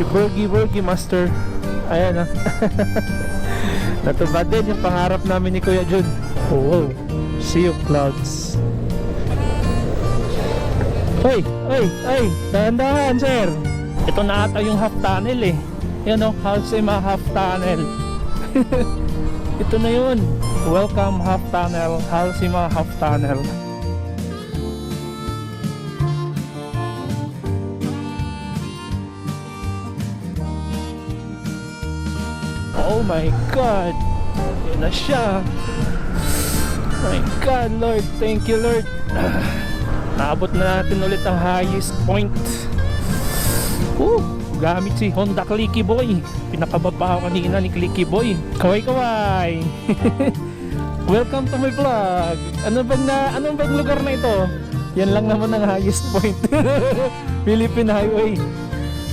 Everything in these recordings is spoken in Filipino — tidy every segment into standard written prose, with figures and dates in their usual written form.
Si Burgi Master. Ayan, natupad din yung pangarap namin ni Kuya Jun. Oh, wow. Sea of clouds. Hoy, dahan-dahan sir. Ito na ata yung half tunnel eh. Yan o, Halsema half tunnel. Ito na yun. Welcome half tunnel, Halsema half tunnel. Oh my God. Yan na siya. My God, Lord. Thank you, Lord. Naabot na natin ulit ang highest point. Gamit si Honda Clicky Boy. Pinakababa ako kanina ni Clicky Boy. Kaway. Welcome to my vlog. Anong bang lugar na ito? Yan lang naman ang highest point. Philippine Highway.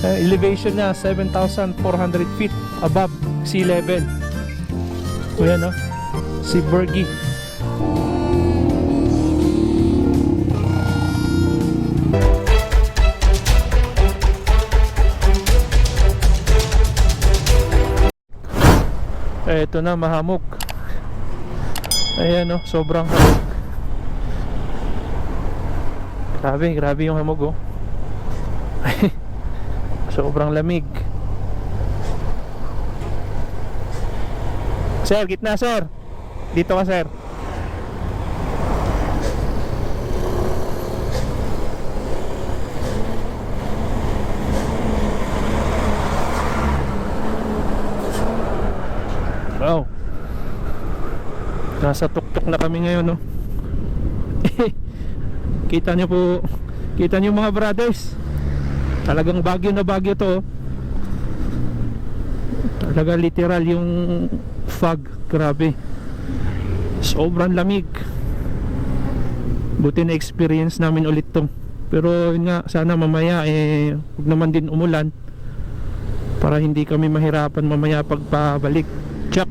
Elevation niya 7,400 feet above sea level. O yan, no? Si Burgi. Ito na, mahamog. Ayan, no? Sobrang hamog. Grabe yung hamog, oh. Sobrang lamig. Sir, gitna sir. Dito ka sir. Wow. Nasa tuktok na kami ngayon, no? Kita nyo po. Kita nyo mga brothers. Talagang bagyo na bagyo to. Talaga literal yung fog. Grabe. Sobrang lamig. Buti na experience namin ulit to. Pero yun nga, sana mamaya huwag naman din umulan para hindi kami mahirapan mamaya pagpabalik. Tsak,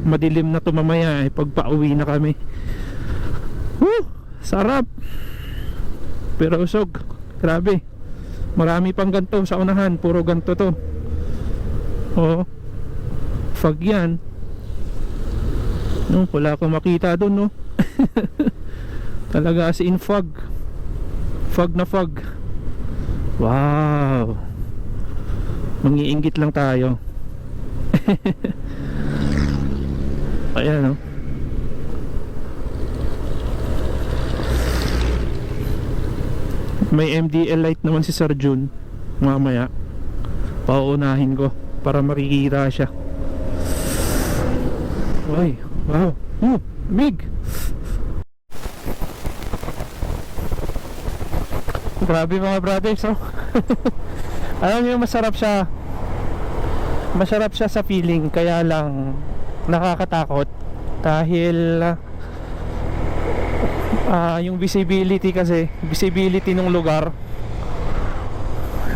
madilim na to mamaya pagpa-uwi na kami. Sarap. Pero usog. Grabe. Marami pang ganto sa unahan. Puro ganto to. Oo. Fog yan. No, wala akong makita doon, no. Talaga as in fog. Fog na fog. Wow. Mangiinggit lang tayo. Ayan, no. May MDL light naman si Sir Jun. Mamaya pauunahin ko para makikita siya. Ay, wow. Big. Grabe mga brothers, oh. Alam niyo, masarap siya. Masarap siya sa feeling, kaya lang nakakatakot dahil yung visibility kasi, visibility ng lugar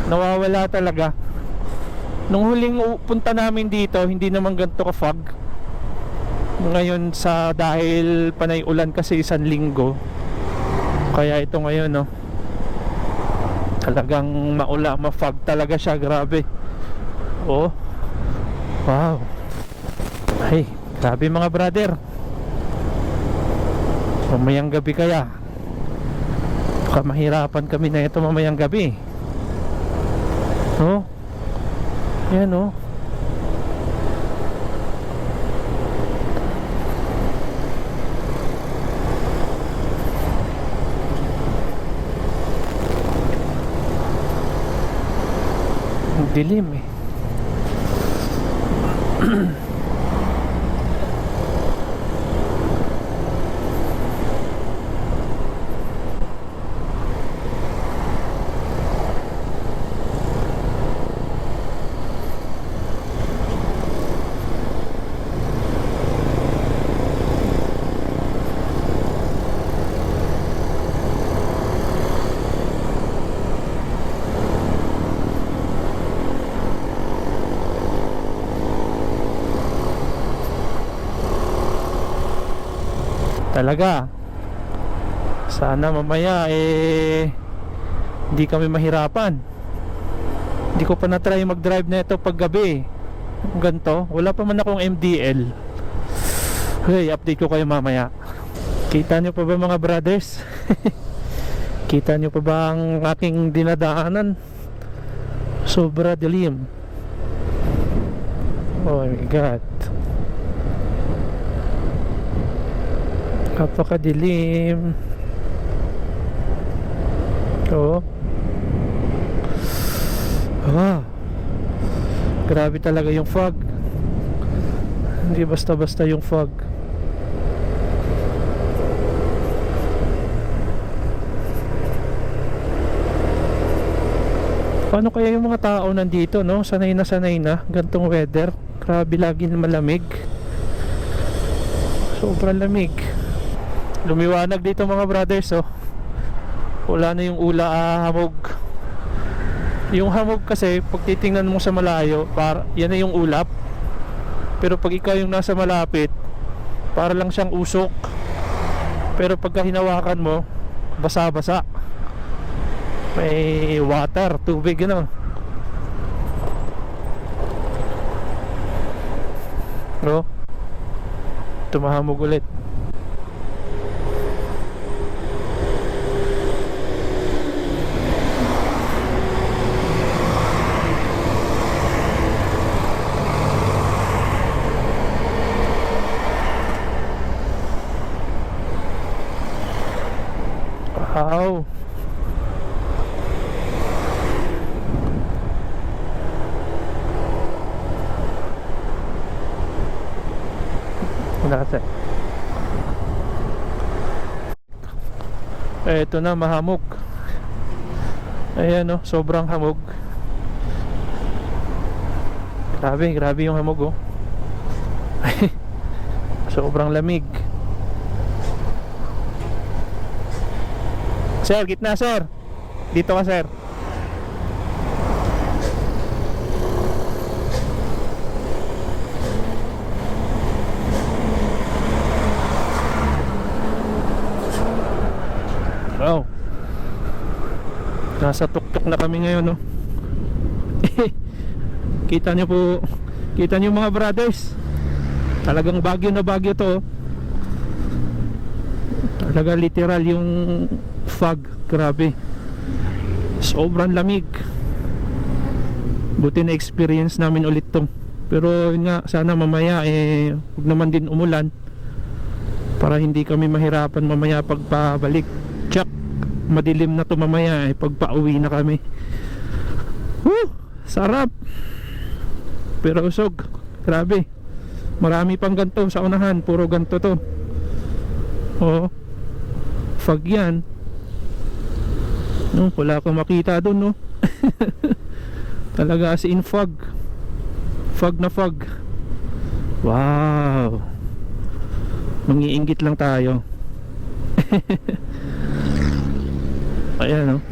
nawawala talaga. Nung huling punta namin dito, hindi naman ganito ka fog. Ngayon dahil panay ulan kasi isang linggo, kaya ito ngayon, no, talagang ma-fog talaga siya. Grabe. Oh, wow. Ay, grabe mga brother. Mamayang gabi kaya baka mahirapan kami na ito mamayang gabi. Oh, yan, oh. Dilim eh. Talaga, sana mamaya hindi kami mahirapan. Hindi ko pa na-try mag-drive na ito pag gabi. Ganto, wala pa man akong MDL. Hey, update ko kayo mamaya. Kita nyo pa ba mga brothers? Kita nyo pa ba ang aking dinadaanan? Sobra dilim. Oh my God, napakadilim. Oh. Grabe talaga yung fog. Hindi basta-basta yung fog. Paano kaya yung mga tao nandito, no? Sanay na gantong weather. Grabe, lagi malamig. Sobrang lamig. Lumiwanag dito mga brothers, oh. Wala na yung hamog. Yung hamog kasi pag titingnan mo sa malayo, yan na yung ulap. Pero pag ikaw yung nasa malapit, para lang siyang usok. Pero pagka hinawakan mo, basa-basa. May water, tubig, ano. No? Tumahamog ulit. Wow. Nasa. Ito na, mahamog. Ayan, oh, sobrang hamog. Grabe yung hamog, oh. Sobrang lamig. Sir, gitna sir. Dito ka sir. Wow. Nasa tuktok na kami ngayon, no. Kita nyo po, kita nyo mga brothers, talagang bagyo na bagyo to. Talaga literal yung fog, grabe. Sobrang lamig. Buti na experience namin ulit tong. Pero yun nga, sana mamaya huwag naman din umulan para hindi kami mahirapan mamaya pagpabalik. Tsak, madilim na to mamaya pagpa-uwi na kami. Woo! Sarap. Pero usog, grabe. Marami pang ganto sa unahan, puro ganto to. Oo. Fog yan. No, wala akong makita doon, no. Talaga as in fog. Fog na fog. Wow. Mangiinggit lang tayo. Ayan, no.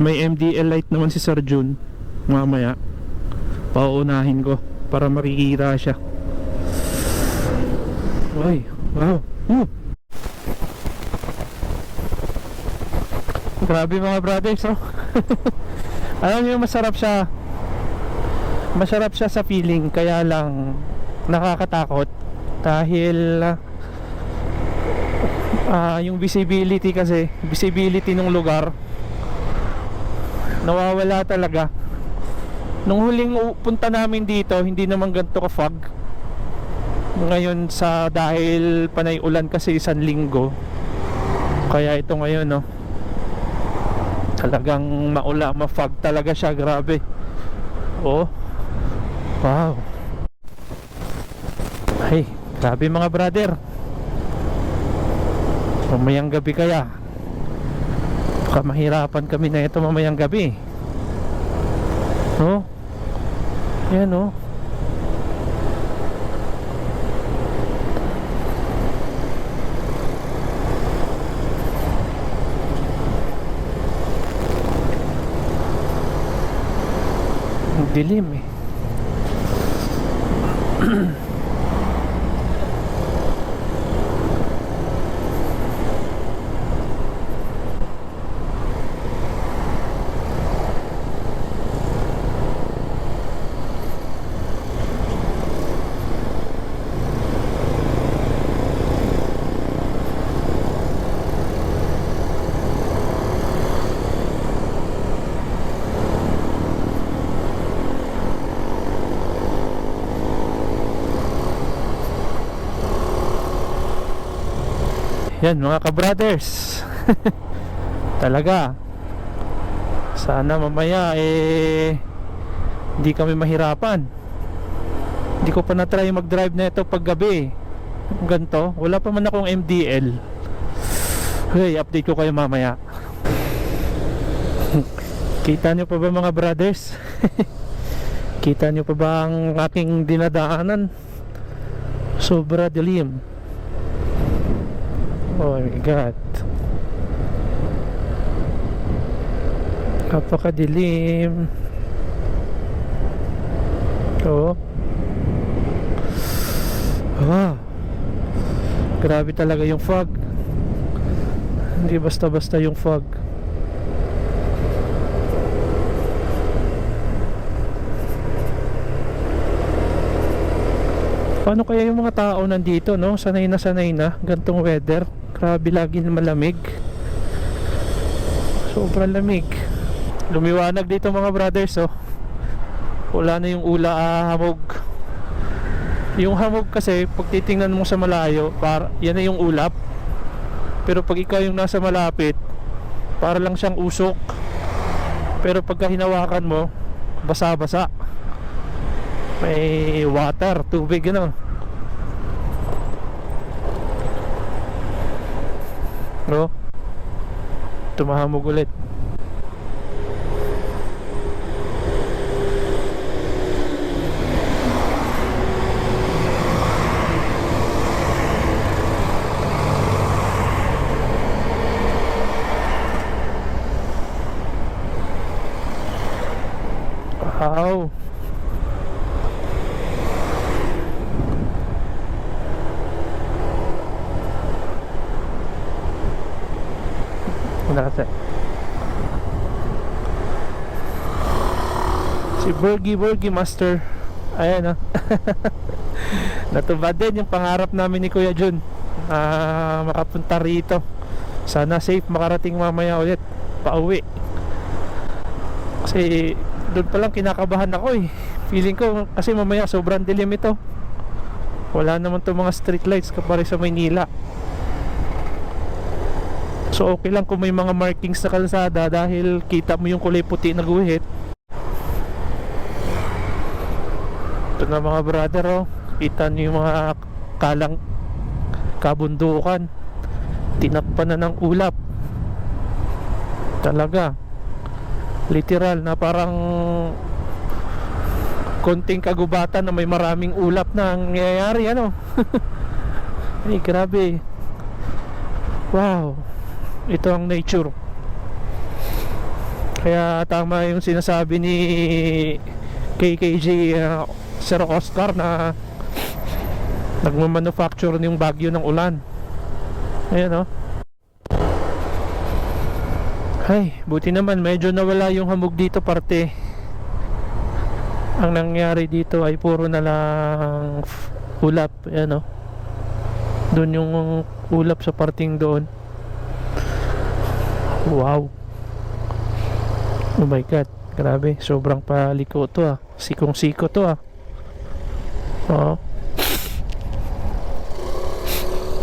May MDL light naman si Sir Jun. Mamaya pauunahin ko para makikita siya. Ay, wow. Grabe mga brothers, oh. Alam niyo, masarap siya. Masarap siya sa feeling, kaya lang nakakatakot dahil yung visibility kasi, visibility ng lugar nawawala talaga. Nung huling punta namin dito, hindi naman ganito ka fog. Ngayon dahil panay ulan kasi isang linggo, kaya ito ngayon, no, talagang ma-fog talaga siya, grabe. Oh, wow. Ay, grabe mga brother. Mamayang gabi kaya baka mahirapan kami na ito mamayang gabi. Oh, yan, oh. Dilim eh. Yan mga ka-brothers. Talaga, sana mamaya hindi kami mahirapan. Hindi ko pa na-try mag-drive na ito pag gabi. Ganto, wala pa man akong MDL. Hey, update ko kayo mamaya. Kita nyo pa ba mga brothers? Kita nyo pa ba ang aking dinadaanan? Sobra dilim. Oh my God, napakadilim. Oh. Grabe talaga yung fog. Hindi basta-basta yung fog. Paano kaya yung mga tao nandito, no? Sanay na gantong weather. Grabe, lagi malamig. Sobrang lamig. Lumiwanag dito mga brothers, oh. Wala na yung hamog. Yung hamog kasi pag titingnan mo sa malayo, yan na yung ulap. Pero pag ikaw yung nasa malapit, para lang siyang usok. Pero pagka hinawakan mo, basa-basa. May water, tubig, ano. No? Tumahamog ulit. Wow. Si Burgi Master. Ayan, natupad din yung pangarap namin ni Kuya Jun, makapunta rito. Sana safe makarating mamaya ulit pauwi. Kasi doon pa lang kinakabahan ako eh. Feeling ko kasi mamaya sobrang dilim ito. Wala naman to mga street lights kapare sa Maynila. So okay lang kung may mga markings sa kalsada dahil kita mo yung kulay puti na guhit. Ito na mga brother, oh. Kita nyo yung mga kabundukan. Tinakpan na ng ulap. Talaga, literal na parang konting kagubatan na may maraming ulap na nangyayari, ano. Ay grabe. Wow, ito ang nature. Kaya tama yung sinasabi ni KKJ, Sir Oscar, na nagmamanufacture yung bagyo ng ulan. Ayan, oh. Ay, buti naman medyo nawala yung hamog dito parte. Ang nangyari dito ay puro na lang ulap. Ayan, oh. Doon yung ulap sa parting doon. Wow. Oh my God, grabe, sobrang paliko to, sikong-siko to, oh.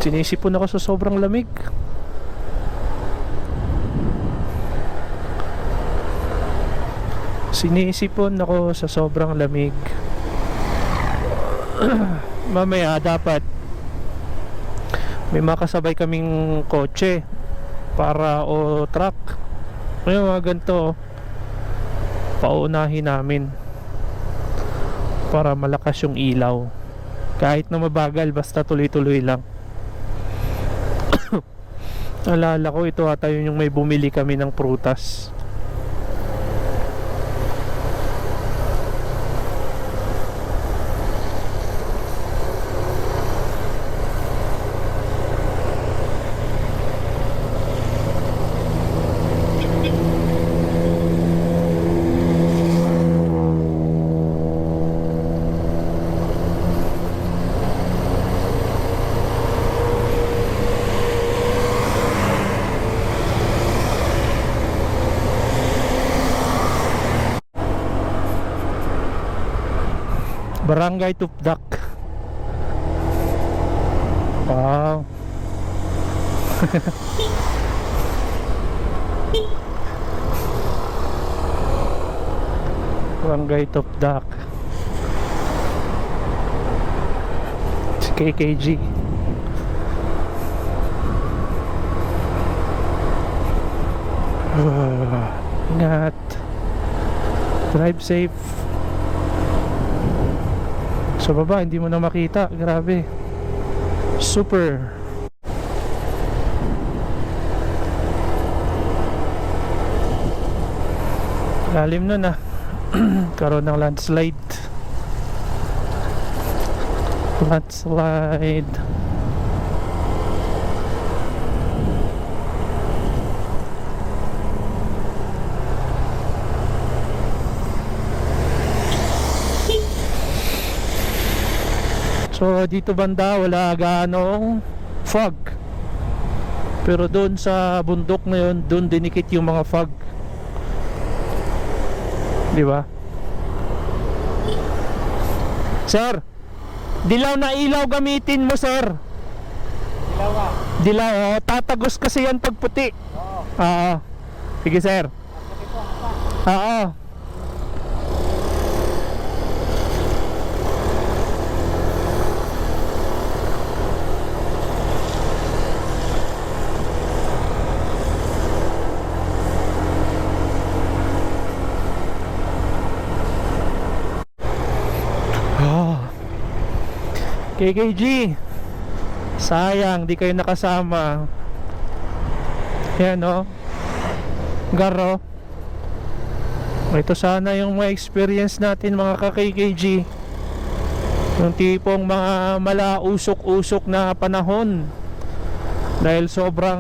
Sinisipon ako sa sobrang lamig. Sinisipon ako sa sobrang lamig. Mamaya dapat may makasabay kaming kotse para o truck. Ngayon mga ganito, paunahin namin para malakas yung ilaw. Kahit na mabagal, basta tuloy-tuloy lang. Alala ko, ito ata yun yung may bumili kami ng prutas. Barangay Tupdak. Wow. Barangay Top Dock. Si KKG. Ingat. Drive safe. Sa baba hindi mo na makita. Grabe. Super. Lalim nun ah. Karoon ng landslide. Landslide. So dito banda wala ganong fog. Pero doon sa bundok na yun, doon dinikit yung mga fog. Di ba? Sir, dilaw na ilaw gamitin mo, sir. Dilaw ka? Dilaw, oh. Tatagos kasi yan pag puti. Oo. Oo. Sige, sir. Oo. KKG, sayang di kayo nakasama. Yan o, Garo. Ito sana yung mga experience natin mga ka-KKG. Yung tipong mga malausok-usok na panahon. Dahil sobrang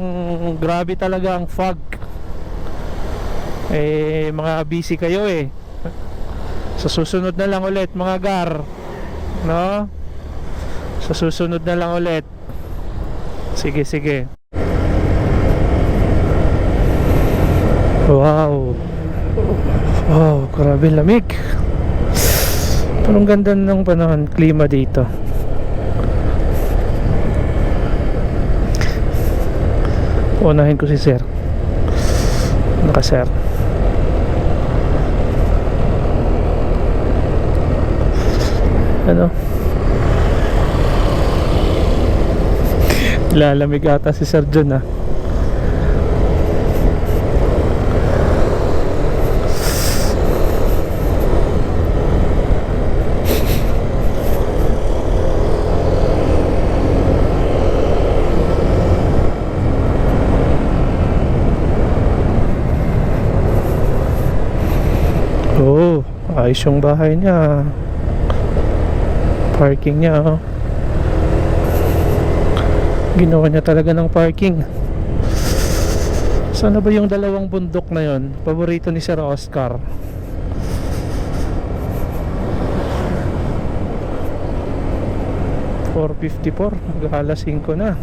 grabe talaga ang fog. Eh, mga busy kayo eh. Sa susunod na lang ulit mga Gar, no? Sa susunod na lang ulit. Sige, sige. Wow. Wow, grabe lamig. Parang ganda ng panahon, klima dito. Unahin ko si sir. Naka-sir. Ano? Lalamig ata si Sir John ah. Oh, ayos yung bahay niya. Parking niya oh. Ginawa niya talaga ng parking. Sana ba yung dalawang bundok na yon? Paborito ni Sir Oscar. (4:54) mag-alas 5 na.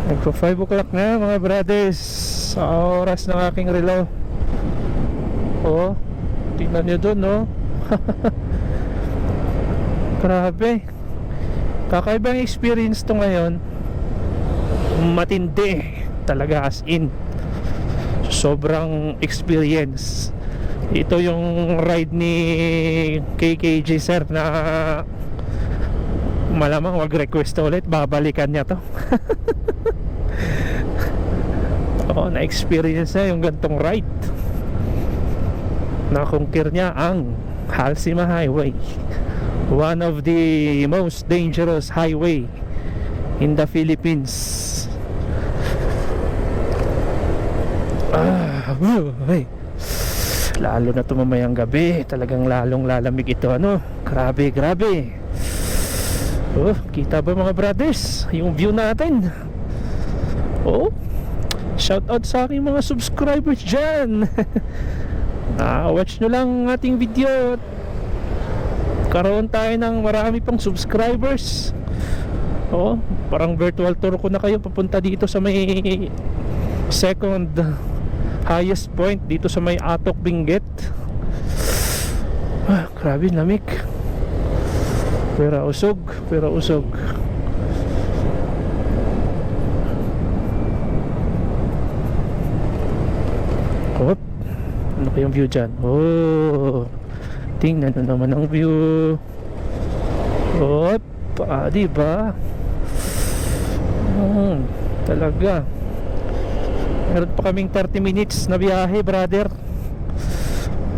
Nagpo 5 o'clock na mga brothers. Sa oras ng aking relo. Oh, tingnan nyo dun no. Grabe. Kakaibang experience to ngayon. Matindi talaga, as in sobrang experience. Ito yung ride ni KKG sir na malamang mag-request ulit, babalikan niya to. Oo, na-experience niya yung gantong ride. Na-conquer niya ang Halsima Highway, one of the most dangerous highway in the Philippines. Hey. Lalo na ito mamayang gabi, talagang lalong lalamig ito. Ano, grabe, grabe. Oh, kita ba mga brothers yung view natin? Oh, shout out sa aking mga subscribers dyan. Watch nyo lang ang ating video. Karoon tayo ng marami pang subscribers. Oh, parang virtual tour ko na kayo papunta dito sa may second highest point dito sa may Atok Benguet. Grabe lamig. Pero usog, pero usog. yung view dyan. Oh, tingnan nyo naman ang view. Oh, diba? Talaga. Meron pa kaming 30 minutes na biyahe, brother,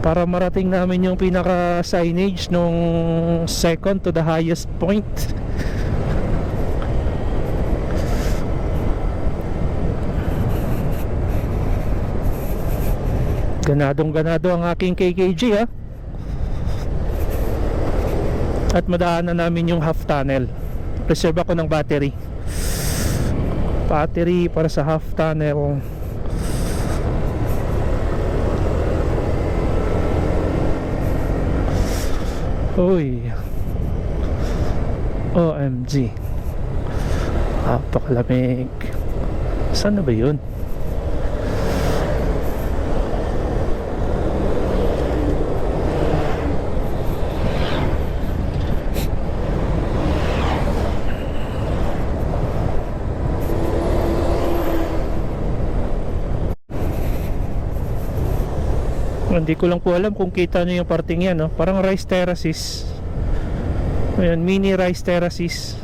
para marating namin yung pinaka signage nung second to the highest point. Ganadong ganado ang aking KKG, ha. At madaanan namin yung half tunnel. Reserve ako ng battery para sa half tunnel. Uy, OMG, napakalamig. Saan na ba yun? Hindi ko lang po alam kung kita nyo yung parting yan, no? Parang rice terraces. Ayan, mini rice terraces.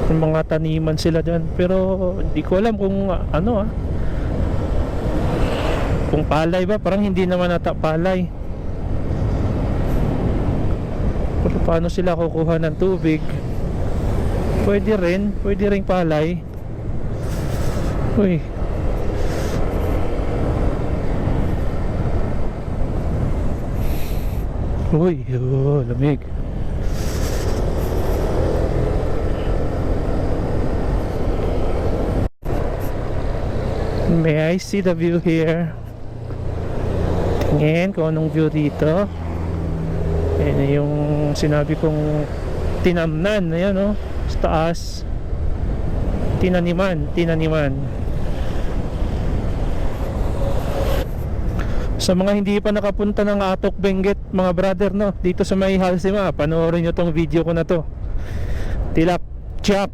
Yung mga taniman sila dyan. Pero hindi ko alam kung ano, kung palay ba. Parang hindi naman ata palay. Pero paano sila kukuha ng tubig? Pwede rin palay. Uy, oh, lamig. May I see the view here? Tingin kung anong view dito. Ayan yung sinabi kong tinamnan. Ayan, oh, sa taas. Tinaniman. Sa mga hindi pa nakapunta ng Atok Benguet, mga brother, no, dito sa may Halsima, panoorin nyo tong video ko na to. Tilak chap,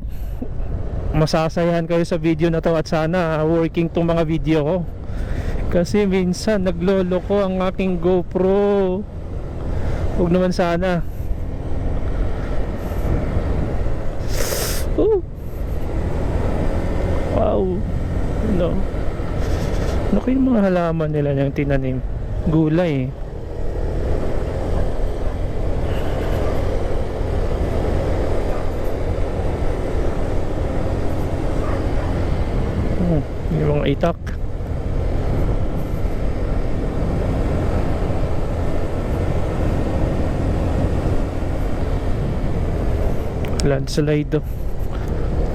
masasayahan kayo sa video na to. At sana working tong mga video ko, kasi minsan naglolo ko ang aking GoPro. Huwag naman sana. Wow, no. Ano yung mga halaman nila yung tinanim? Gulay, yung mga itak.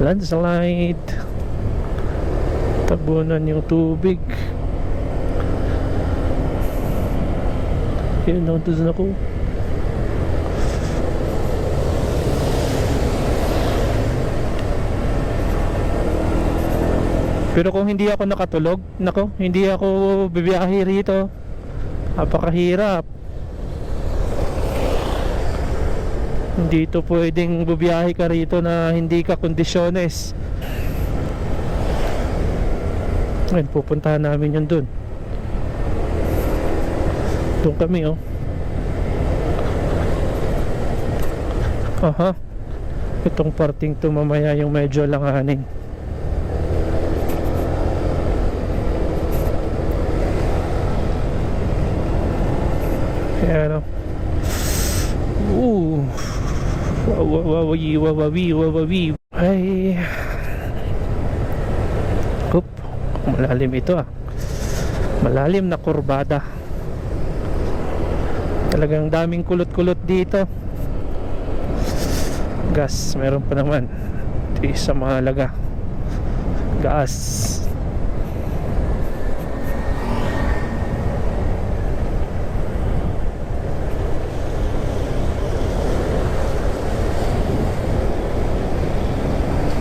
Landslide. Tabunan yung tubig. Yun, doon ako. Pero kung hindi ako nakatulog, nako, hindi ako bibiyahe rito. Napakahirap. Hindi to pwedeng bubiyahe ka rito na hindi ka kondisyones. Ayun, pupuntahan namin yun dun. Doon kami, oh. Aha. Itong parting to mamaya yung medyo langanin. Ayan, oh. Wawawi. Ay. Kup. Malalim ito, ah. Malalim na kurbada. Talagang daming kulot-kulot dito. Gas, meron pa naman. Ito sa mahalaga. Gas.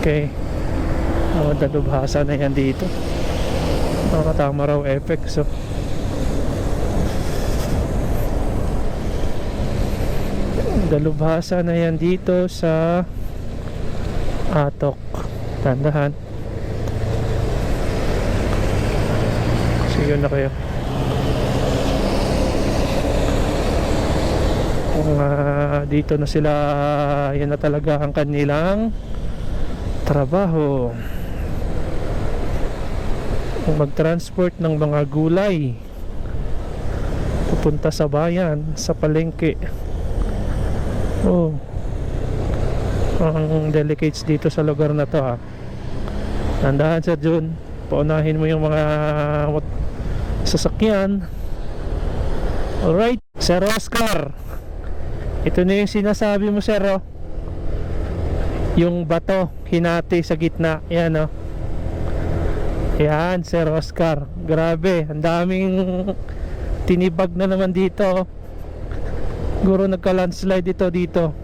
Okay. Dalubhasa na yan dito. Nakatama raw effect, so dalubhasa na yan dito sa Atok. Tandahan kasi Yun na kayo. Kung dito na sila, yan na talaga ang kanilang trabaho. Kung mag-transport ng mga gulay pupunta sa bayan, sa palengke. Oh, ang delicates dito sa lugar na to, ha. Tandaan sa June, paunahin mo yung mga sasakyan. Alright, Sir Oscar, ito na yung sinasabi mo, sir, oh. Yung bato hinati sa gitna, yan, oh. Yan, Sir Oscar, grabe, ang daming tinibag na naman dito. Siguro nagka-landslide ito dito.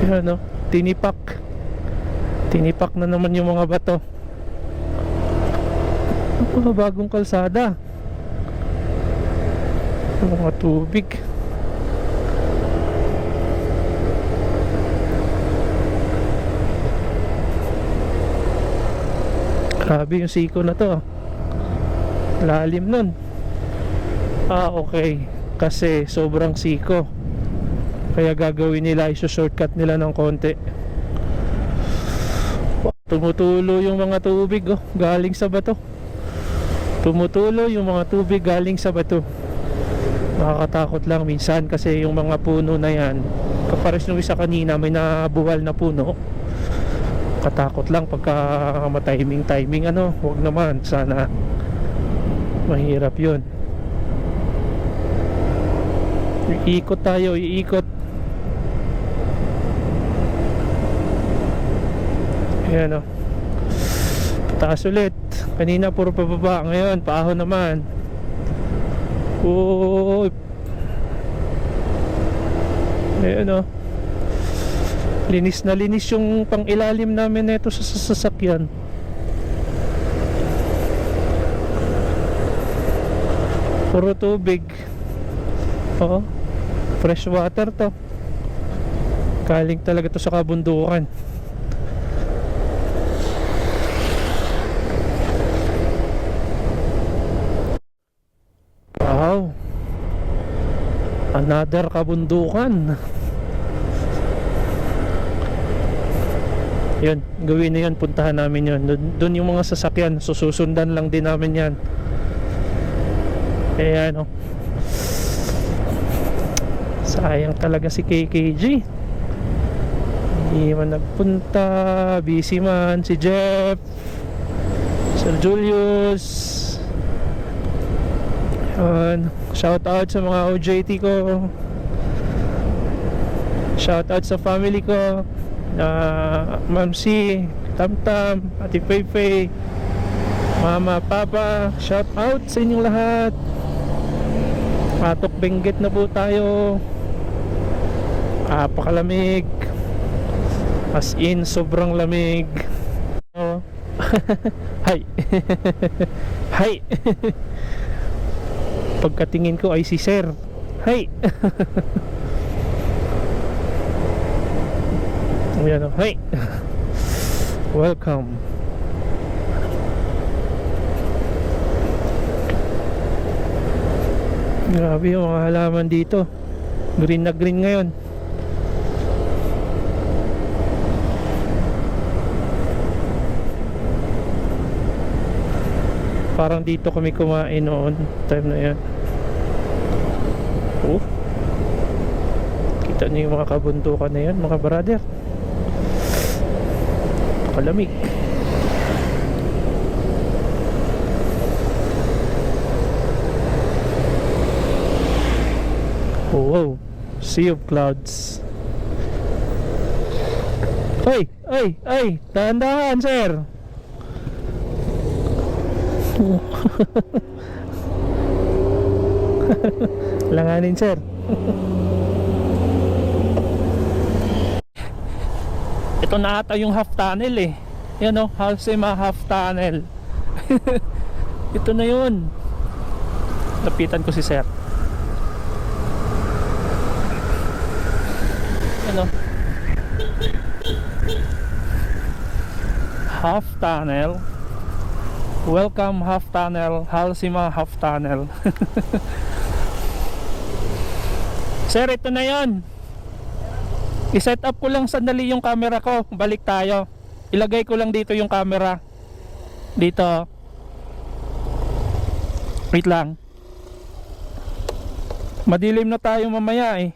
Yan, no? Tinipak na naman yung mga bato. Mga bagong kalsada, mga tubig. Grabe yung siko na to. Lalim nun. Okay, kasi sobrang siko, kaya gagawin nila, iso-shortcut nila ng konti. Tumutulo yung mga tubig, oh, galing sa bato. Tumutulo yung mga tubig galing sa bato. Nakakatakot lang minsan kasi yung mga puno na yan, kapares nung isa kanina, may nabuwal na puno. Katakot lang pagka timing ano, huwag naman, sana. Mahirap yun. Iikot tayo, iikot. Ayan, oh. Taas ulit. Kanina puro pababa, ngayon paahon naman. Oh. Ayan, oh. Linis na linis yung pang ilalim namin nito sa sasakyan. Puro tubig. Oo, fresh water to. Galing talaga to sa kabundukan. Wow, another kabundukan. Yun, gawin na yun, puntahan namin yun. Doon yung mga sasakyan, susundan lang din namin yan. Kaya ano, sayang talaga si KKG, hindi man nagpunta. Busy man si Jeff, Sir Julius. Yun, shout out sa mga OJT ko, shout out sa family ko, Ma'am C, Tamtam, Ate Feifei, Mama, Papa. Shout out sa inyong lahat. Patok Benguet na po tayo. Apakalamig, as in sobrang lamig. Oh. Hi. Hi. Pagkatingin ko ay si Sir. Hi. Ayan, oh. Hi. Welcome. Grabe yung mga halaman dito. Green na green ngayon. Parang dito kami kumain noon, time na yan. Oh, kita niyo yung mga kabundukan na yan, mga brother. Kalamig. Oh, wow, sea of clouds. Ay, ay, ay, dahan-dahan, sir. Langanin, sir. Ito na ata yung half tunnel eh. Yan o, half tunnel. Ito na yun. Lapitan ko si sir. Yan o, half tunnel. Welcome half tunnel, Halsima half tunnel. Sir, ito na yon. I-set up ko lang sandali yung camera ko. Balik tayo. Ilagay ko lang dito yung camera. Dito. Wait lang. Madilim na tayo mamaya eh.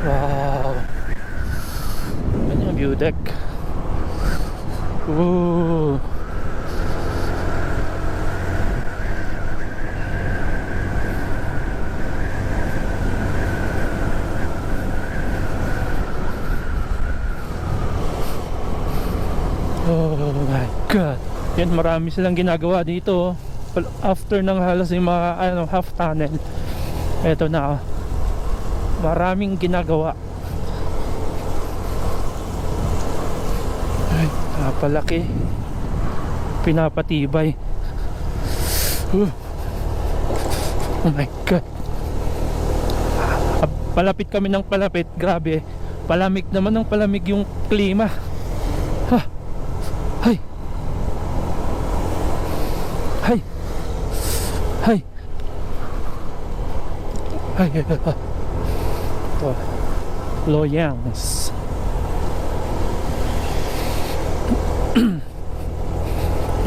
Wow. Yan yung view deck. Ooh. Oh my God. Yan, marami silang ginagawa dito. After ng halos yung mga half tunnel. Eto na oh. Maraming ginagawa. Ay, napalaki. Pinapatibay. Oh my God. Palapit kami ng palapit. Grabe. Palamig naman ng palamig yung klima. Ha. Hay. Hay. Hay. Hay. Ito, Loyang's.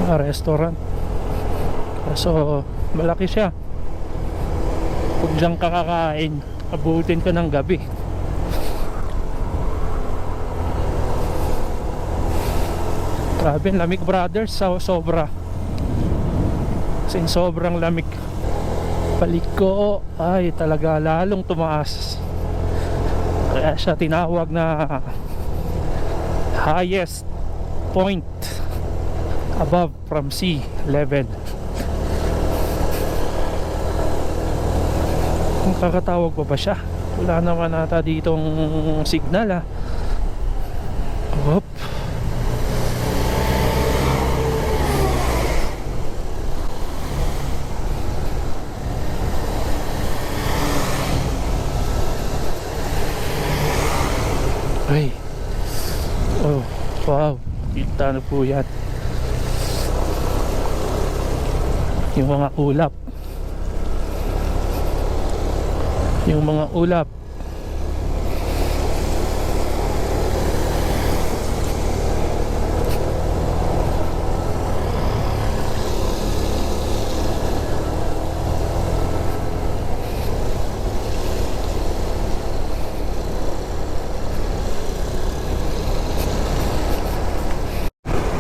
Restaurant. So malaki siya. Pag dyan kakakain, abutin ka ng gabi. Grabe, lamig brothers. Sobra. Kasi sobrang lamig. Balik ko ay talaga lalong tumaas. Kaya siya tinawag na highest point above from sea level. Kung kakatawag pa ba siya? Wala naman ata ditong signal ah. Hop. Ay. Oh, wow. Kita na po yan. Yung mga ulap. Yung mga ulap.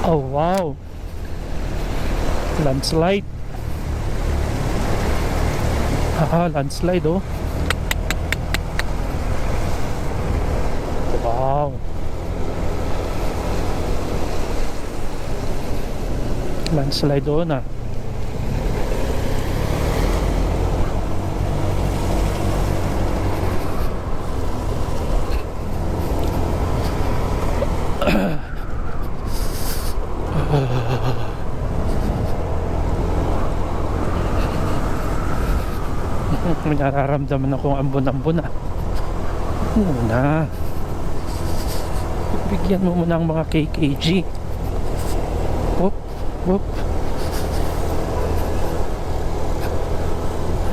Oh wow. Landslide. Haha, landslide oh. Wow. Landslide doon ah. May nararamdaman akong ambon-ambon ah. Muna. Bigyan mo muna ang mga KKG. Whoop, whoop.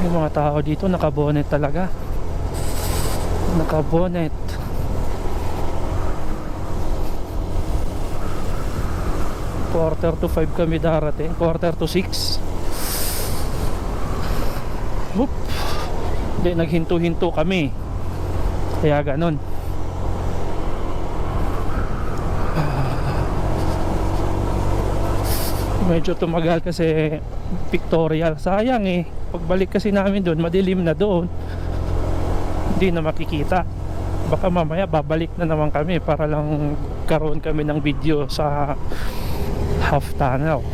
Yung mga tao dito nakabonet talaga. Nakabonet. Quarter to 5 kami darating. Quarter to 6. Whoop. Hindi, naghinto-hinto kami. Kaya ganon. Medyo tumagal kasi pictorial. Sayang eh. Pagbalik kasi namin doon, madilim na doon. Hindi na makikita. Baka mamaya babalik na naman kami para lang karoon kami ng video sa half tunnel.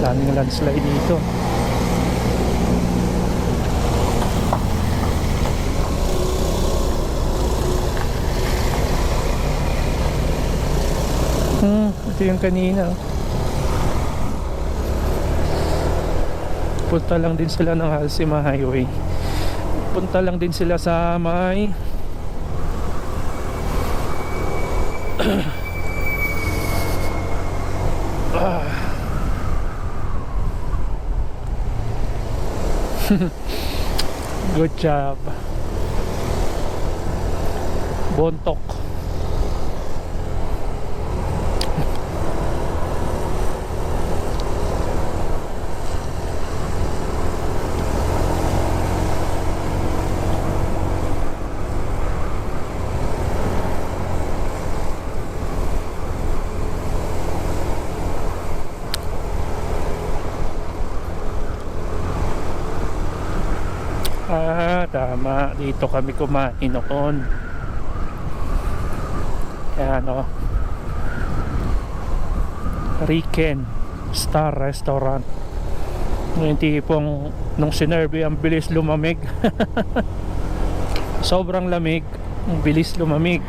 Daming landslide dito. Ito yung kanina. Punta lang din sila ng Halsima Highway. Punta lang din sila sa may Good job. Bontok. Tama, dito kami kumain noon. Kaya ano, Riken Star Restaurant. Yung tipong nung sinerve ang bilis lumamig. Sobrang lamig, ang bilis lumamig.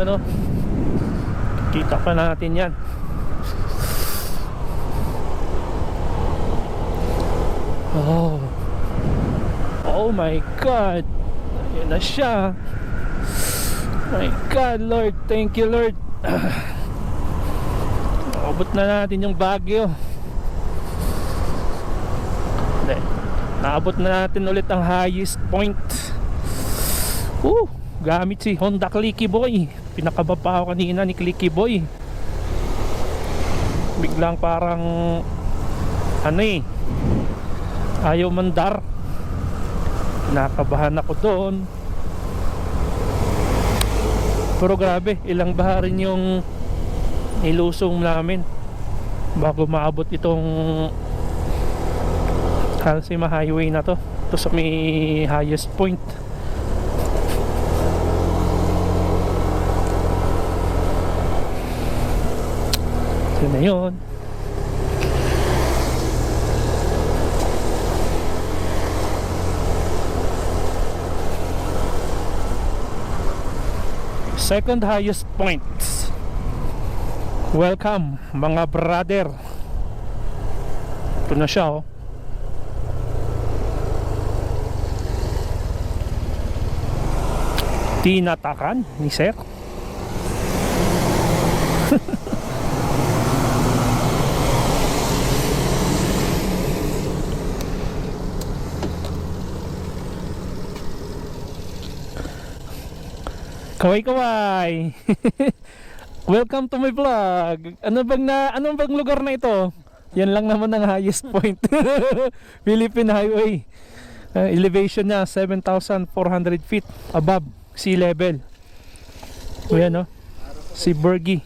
Ano, kita pa natin yan. Oh my God, ayan na siya. My God, Lord, thank you Lord. Abot na natin yung Baguio. Hindi, naabot na natin ulit ang highest point. Gamit si Honda Clicky Boy. Pinakababa ako kanina ni Clicky Boy. Biglang parang ano eh, ayaw mandar. Nakabahan ako doon. Pero grabe, ilang baha rin yung nilusong namin bago maabot itong Halsema Highway na to. Ito sa may highest point. Ito na yun. Second highest point. Welcome mga brother. Ito na siya oh. Tinatakan ni Sir. Kaway-kaway. Welcome to my vlog. Anong bang lugar na ito? Yan lang naman ang highest point. Philippine Highway. Elevation niya 7,400 feet above sea level. O yan o. Si Burgi.